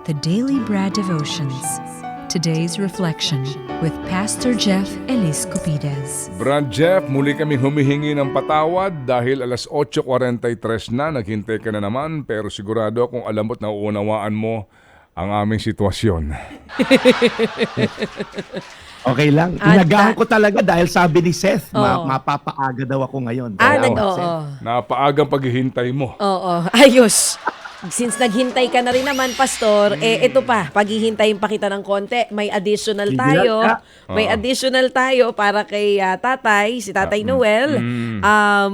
The Daily Bread Devotions. Today's reflection with Pastor Jeff Elis Cupides. Brad Jeff, muli kaming humihingi ng patawad dahil alas 8:43 na, naghintay ka na naman, pero sigurado akong alam mo't nauunawaan mo ang aming sitwasyon. Okay lang. Inagahan ko talaga dahil sabi ni Seth, mapapaaga daw ako ngayon. Napaagang paghihintay mo. Oo, ayos. Since naghintay ka na rin naman, Pastor, ito pa, paghihintayin pa kita ng konti. May additional tayo. May additional tayo para kay Tatay, si Tatay Noel.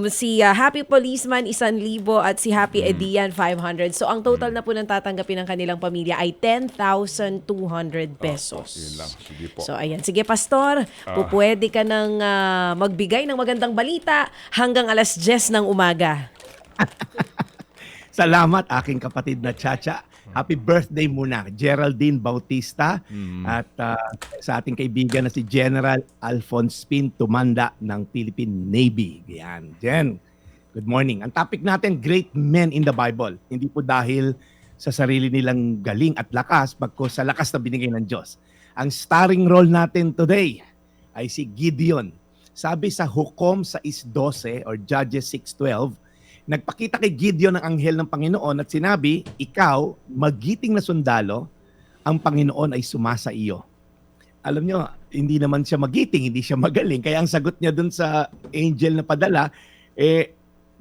Si Happy Policeman, 1,000 at si Happy Edian, 500. So, ang total na po ng tatanggapin ng kanilang pamilya ay 10,200 pesos. Yun lang. Sige po. So, ayan. Sige, Pastor, pupwede ka ng magbigay ng magandang balita hanggang alas 10 ng umaga. Salamat aking kapatid na Chacha. Happy birthday muna, Geraldine Bautista. At sa ating kaibigan na si General Alphonse Pin Tumanda ng Philippine Navy. Yan, Jen. Good morning. Ang topic natin, great men in the Bible. Hindi po dahil sa sarili nilang galing at lakas, bagkus sa lakas na binigay ng Diyos. Ang starring role natin today ay si Gideon. Sabi sa Hukom 6:12 or Judges 6:12, nagpakita kay Gideon ang anghel ng Panginoon at sinabi, ikaw, magiting na sundalo, ang Panginoon ay sumasa iyo. Alam nyo, hindi naman siya magiting, hindi siya magaling. Kaya ang sagot niya dun sa angel na padala,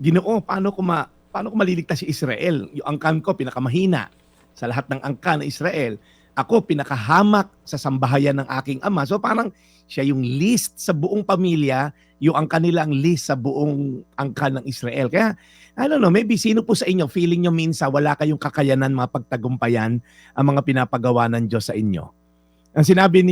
Ginoo, paano ko maliligtas si Israel? Yung angkan ko, pinakamahina sa lahat ng angkan ng Israel. Ako, pinakahamak sa sambahayan ng aking ama. So parang siya yung least sa buong pamilya, yung angkan nila ang least sa buong angkan ng Israel. Kaya, I don't know, maybe sino po sa inyo, feeling nyo minsan wala kayong kakayanan mapagtagumpayan ang mga pinapagawa ng Diyos sa inyo. Ang sinabi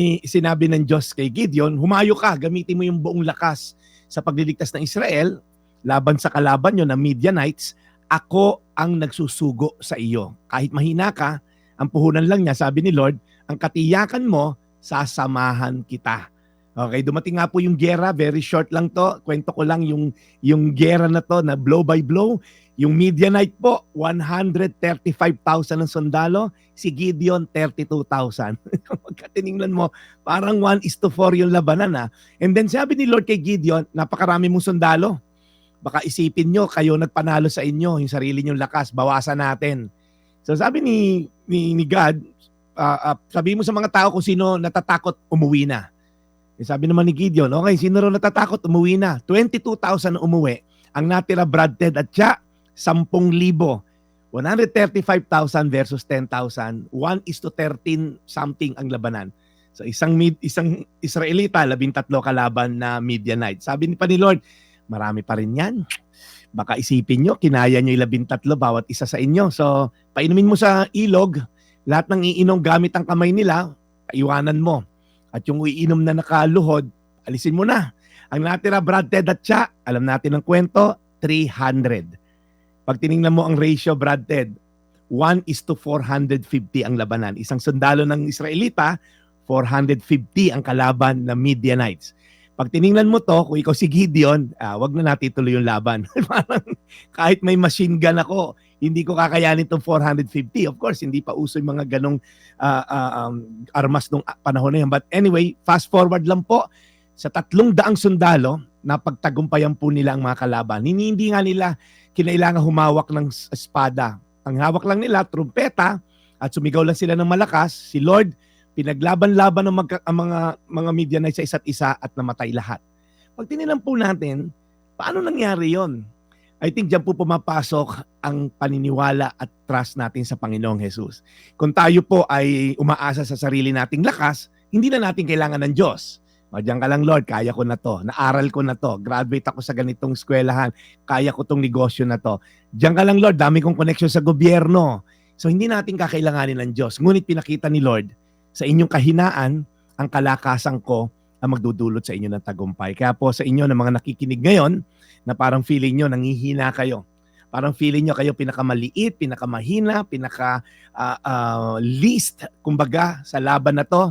ng Diyos kay Gideon, humayo ka, gamitin mo yung buong lakas sa pagliligtas ng Israel, laban sa kalaban nyo na Midianites, ako ang nagsusugo sa iyo. Kahit mahina ka, ang puhunan lang niya, sabi ni Lord, ang katiyakan mo, sasamahan kita. Okay, dumating nga po yung gera, very short lang to. Kwento ko lang yung gera na to na blow by blow. Yung Midianite po, 135,000 ng sundalo. Si Gideon, 32,000. Magkatiningnan mo, parang 1:4 yung labanan. And then sabi ni Lord kay Gideon, napakarami mong sundalo. Baka isipin nyo, kayo nagpanalo sa inyo, yung sarili nyong lakas, bawasan natin. So sabi ni God, sabi mo sa mga tao kung sino natatakot, umuwi na. Sabi naman ni Gideon, okay, sino raw natatakot, umuwi na. 22,000 umuwi. Ang natira, Brad Ted at siya, 10,000. 135,000 versus 10,000. 1:13 something ang labanan. So isang Israelita, 13 kalaban na Midianite. Sabi pa ni Lord, marami pa rin yan. Baka isipin nyo, kinaya nyo 13 bawat isa sa inyo. So painumin mo sa ilog, lahat ng iinom gamit ang kamay nila, iwanan mo. At yung iinom na nakaluhod, alisin mo na. Ang natira, Brad Ted at siya, alam natin ang kwento, 300. Pag tiningnan mo ang ratio, Brad Ted, 1:450 ang labanan. Isang sundalo ng Israelita, 450 ang kalaban ng Midianites. Pag tiningnan mo to, kung ikaw si Gideon, wag na natin tuloy yung laban. Parang kahit may machine gun ako, hindi ko kakayanin itong 450. Of course, hindi pa uso yung mga ganong armas nung panahon na yan. But anyway, fast forward lang po, sa 300 sundalo, napagtagumpayan po nila ang mga kalaban. Hindi nga nila kinailangan humawak ng espada. Ang hawak lang nila, trumpeta, at sumigaw lang sila ng malakas. Si Lord, pinaglaban-laban ng mga Midianites sa isa't isa at namatay lahat. Pag tininan po natin, paano nangyari yon? I think diyan po pumapasok ang paniniwala at trust natin sa Panginoong Jesus. Kung tayo po ay umaasa sa sarili nating lakas, hindi na natin kailangan ng Diyos. Diyan ka lang, Lord, kaya ko na to. Naaral ko na to. Graduate ako sa ganitong eskwelahan. Kaya ko tong negosyo na to. Diyan ka lang, Lord, dami kong connection sa gobyerno. So hindi natin kakailanganin ng Diyos. Ngunit pinakita ni Lord, sa inyong kahinaan, ang kalakasan ko ang magdudulot sa inyo ng tagumpay. Kaya po sa inyo na mga nakikinig ngayon, na parang feeling nyo, nangihina kayo. Parang feeling nyo kayo pinakamaliit, pinakamahina, least, kumbaga, sa laban na to,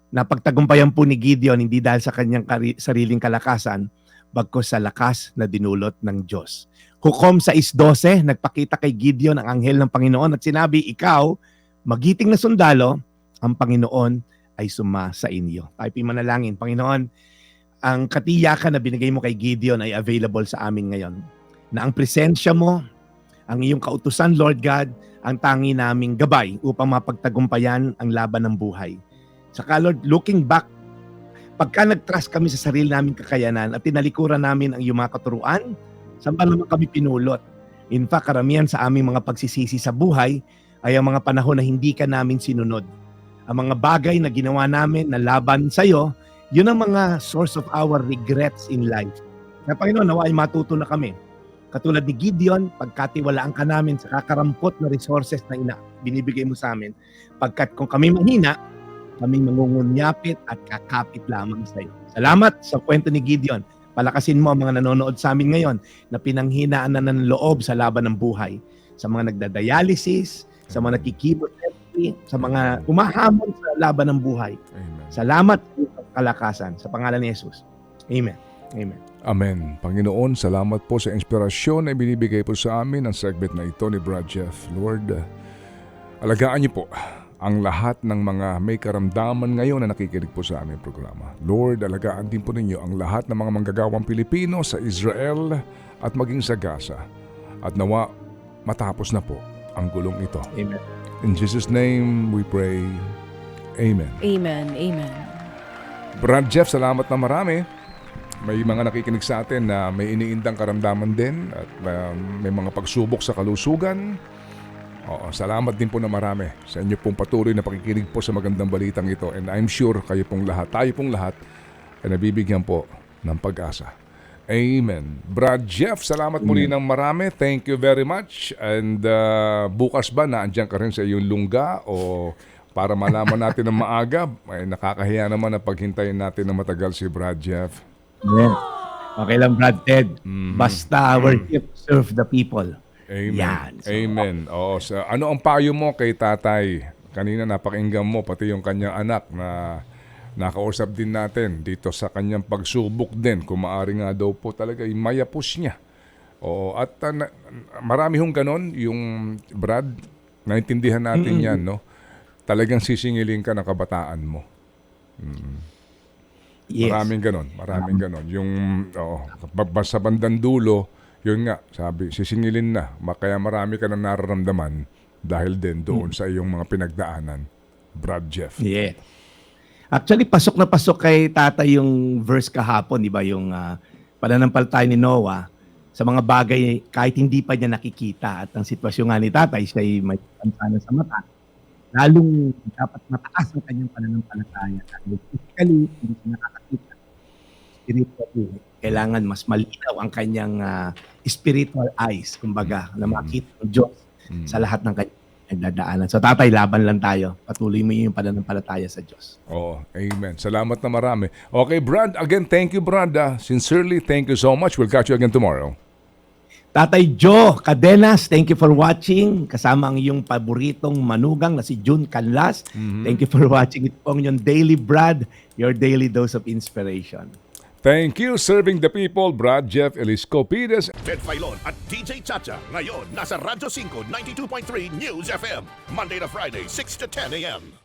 napagtagumpayan po ni Gideon, hindi dahil sa kanyang sariling kalakasan, bagkus sa lakas na dinulot ng Diyos. Hukom 6:12, nagpakita kay Gideon ang anghel ng Panginoon at sinabi, ikaw, magiting na sundalo, ang Panginoon ay suma sa inyo. Tayo manalangin. Panginoon, ang katiyakan na binigay mo kay Gideon ay available sa amin ngayon. Na ang presensya mo, ang iyong kautusan, Lord God, ang tangi naming gabay upang mapagtagumpayan ang laban ng buhay. Saka Lord, looking back, pagka nag-trust kami sa sarili naming kakayanan at tinalikuran namin ang iyong mga katuruan, saan ba naman kami pinulot? In fact, karamihan sa aming mga pagsisisi sa buhay ay ang mga panahon na hindi ka namin sinunod. Ang mga bagay na ginawa namin na laban sa iyo, yun ang mga source of our regrets in life. Kaya Panginoon, nawa ay matuto na kami. Katulad ni Gideon, pagkatiwalaan ka namin sa kakarampot na resources na binibigay mo sa amin, pagkat kung kami mahina, kami mangungunyapit at kakapit lamang sa iyo. Salamat sa kwento ni Gideon. Palakasin mo ang mga nanonood sa amin ngayon na pinanghinaan na ng loob sa laban ng buhay. Sa mga nagdadialysis, sa mga nakikimotherapy, sa mga umahamon sa laban ng buhay. Amen. Salamat sa kalakasan. Sa pangalan ni Jesus. Amen. Amen. Amen. Panginoon, salamat po sa inspirasyon na binibigay po sa amin ang segment na ito ni Brad Jeff. Lord, alagaan niyo po ang lahat ng mga may karamdaman ngayon na nakikinig po sa aming programa. Lord, alagaan din po ninyo ang lahat ng mga manggagawang Pilipino sa Israel at maging sa Gaza. At nawa matapos na po ang gulong ito. Amen. In Jesus' name we pray. Amen. Amen. Amen. Brad Jeff, salamat na marami. May mga nakikinig sa atin na may iniindang karamdaman din at may mga pagsubok sa kalusugan. Oo, salamat din po na marami sa inyo pong patuloy na pakikinig po sa magandang balitang ito. And I'm sure kayo pong lahat, tayo pong lahat, ay nabibigyan po ng pag-asa. Amen. Brad Jeff, salamat muli ng marami. Thank you very much. And bukas ba naandyan ka rin sa iyong lungga o para malaman natin ng maaga? Ay, nakakahiya naman na paghintayin natin ng matagal si Brad Jeff. Amen. Okay lang, Brad Ted. Basta we're here to serve the people. Amen. Yan. So, Amen. Oo, ano ang payo mo kay tatay? Kanina napakinggan mo pati yung kanyang anak na nakausap din natin dito sa kanyang pagsubok din. Kung maaari nga daw po talaga mayapos niya. Oo, at marami hong ganon yung Brad, naintindihan natin yan, no? Talagang sisingilin ka ng kabataan mo. yes. Maraming ganon. Yung sa bandang dulo, yun nga, sabi, sisingilin na. Kaya marami ka na nararamdaman dahil din doon sa iyong mga pinagdaanan. Brad Jeff. Yeah. Actually, pasok na pasok kay tatay yung verse kahapon, di ba? Yung pananampalataya ni Noah sa mga bagay kahit hindi pa niya nakikita. At ang sitwasyon nga ni tatay, siya ay may pansana sa mata. Lalong dapat mataas ang kanyang pananampalataya. Dahil physically, hindi siya nakakakita. Spiritually, kailangan mas malinaw ang kanyang spiritual eyes, kumbaga, na makita ng Diyos sa lahat ng kanyang nagdadaanan. So tatay, laban lang tayo. Patuloy mo yung pananampalataya sa Diyos. Oo, amen. Salamat na marami. Okay, Brad, again, thank you, Brad. Sincerely, thank you so much. We'll catch you again tomorrow. Tatay Joe Cadenas, thank you for watching. Kasama ang iyong paboritong manugang na si June Canlas. Thank you for watching. Ito po ang inyong Daily Brad, your daily dose of inspiration. Thank you, serving the people, Brad Jeff Eliscopides. Ted Filon at DJ Chacha. Ngayon, nasa Radyo 5, 92.3 News FM. Monday to Friday, 6 to 10 a.m.